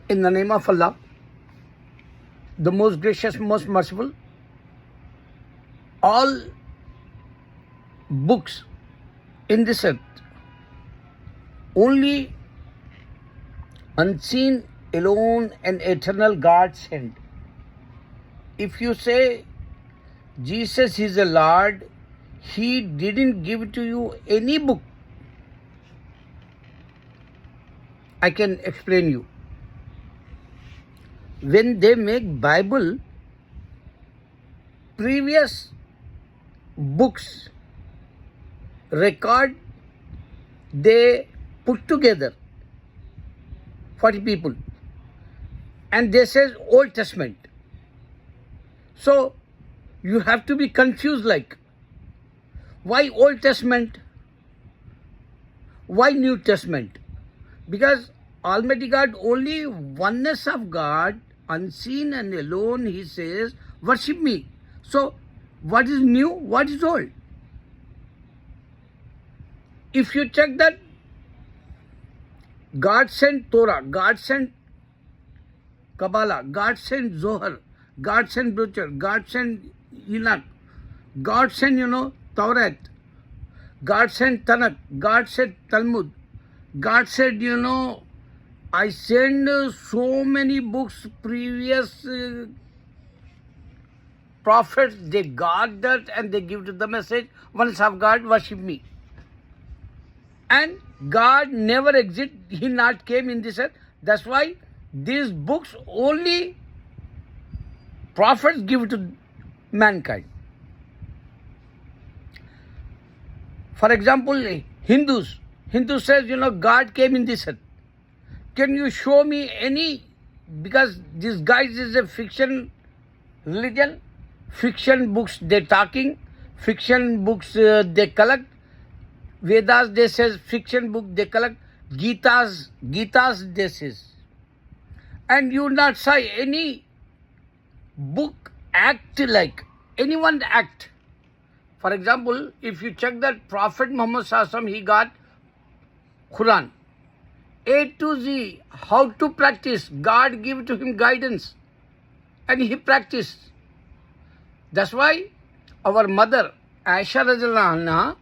In the name of Allah, the most gracious, most merciful, all books in this earth, only unseen, alone, and eternal God sent. If you say Jesus is a Lord, He didn't give to you any book. I can explain you. When they make Bible, previous books record, they put together 40 people, and they says Old Testament. So you have to be confused, like, why Old Testament? Why New Testament? Because Almighty God, only oneness of God, unseen and alone, He says, worship me. So what is new? What is old? If you check that, God sent Torah, God sent Kabbalah, God sent Zohar, God sent Butcher, God sent Enoch, God sent, Taurat, God sent Tanakh, God sent Talmud, God said, I send so many books, previous prophets, they got that and they give to the message, once of God, worship me. And God never exist, He not came in this earth. That's why these books only prophets give to mankind. For example, Hindus says, God came in this earth. Can you show me any? Because this guys is a fiction religion, fiction books they talking, fiction books they collect, Vedas they says fiction book they collect, Gitas they says, and you not say any book act like anyone act. For example, if you check that Prophet Muhammad Sallallahu Alaihi Wasallam, he got Quran, A to Z, how to practice. God give to him guidance and he practiced. That's why our mother, Aisha Radhiyallahu Anha,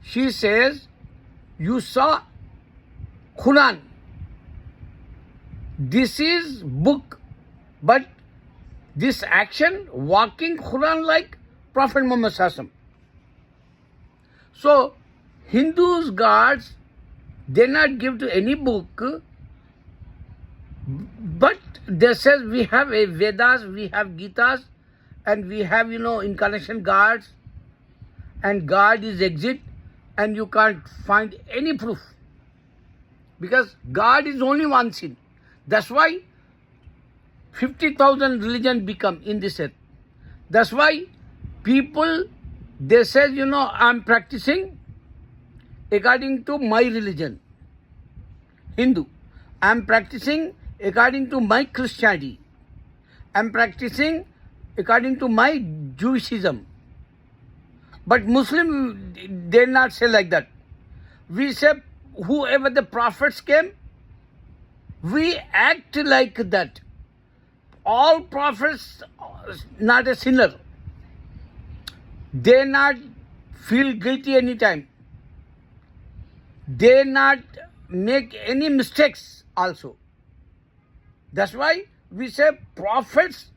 she says, you saw Quran. This is book, but this action, walking Quran like Prophet Muhammad Sallallahu Alaihi Wasallam. So, Hindus, gods, they not give to any book, but they says we have a Vedas, we have Gitas, and we have, incarnation gods, and God is exist, and you can't find any proof. Because God is only one sin. That's why 50,000 religions become in this earth. That's why people, they say, I'm practicing according to my religion, Hindu. I'm practicing according to my Christianity. I'm practicing according to my Jewishism. But Muslim, they not say like that. We say, whoever the prophets came, we act like that. All prophets not a sinner. They not feel guilty anytime. They not make any mistakes also. That's why we say prophets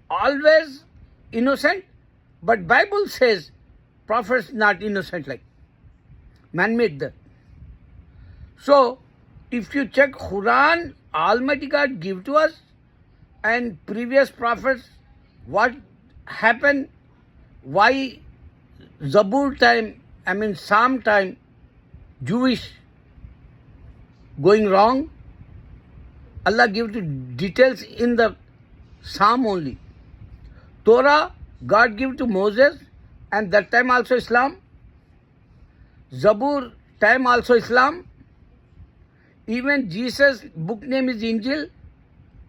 always innocent, but Bible says prophets not innocent, like man-made that. So if you check Quran, Almighty God give to us, and previous prophets, what happened, why Zabur time, Psalm time, Jewish going wrong, Allah give to details in the Psalm only. Torah, God give to Moses, and that time also Islam. Zabur time also Islam. Even Jesus book name is Injil.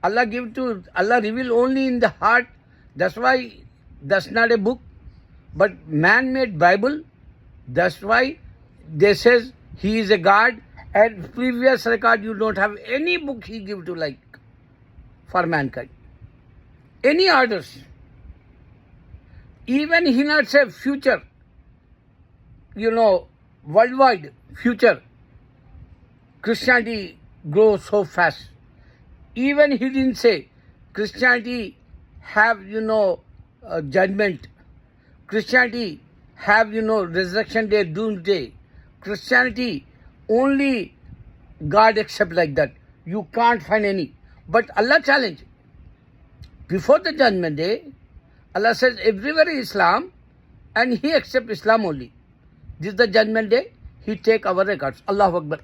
Allah reveal only in the heart. That's why that's not a book, but man-made Bible. That's why they says He is a God, and previous record you don't have any book He give to like for mankind. Any orders. Even he not say future, worldwide future. Christianity grows so fast. Even he didn't say Christianity have, judgment. Christianity have, resurrection day, doomsday. Christianity only God accept like that. You can't find any. But Allah challenge. Before the judgment day, Allah says everywhere is Islam and He accept Islam only. This is the judgment day. He take our records. Allahu Akbar.